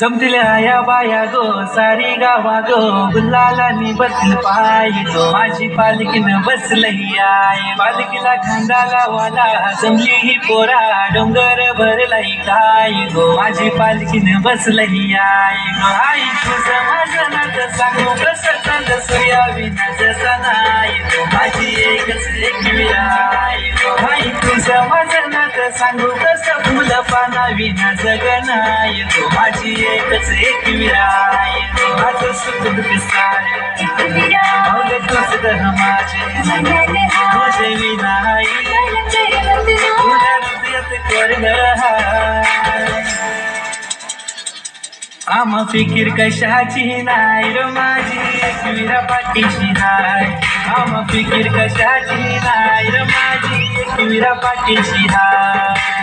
जमतील आया बाया गो सारी गावा गो गुलालानी बसल पाय गो माझी पालकीनं बसलही आय पालकीला खांदा लावाला जमली ही पोरा डोंगर भरलाई काय गो माझी पालकीनं बसलही आय गो आई तुझं माझं नातं सांगू कसं चाललं सूर्याविना नाही गो माझी एकच एक विराय गो आई तुझं माझं नातं सांगू कसं फुलं पाना विना जग नाही गो माझी एकच एक विराय गो माझं सुख दुःख सारे मग तुझ ग माझे तुझे विनाई तुझ्या हृदयात स्वर्ग हाय आम फिकीर कशाची नाही र माझी एकविरा पाठीशी हाय आम फिकीर कशाची नाही र माझी एकविरा पाठीशी हाय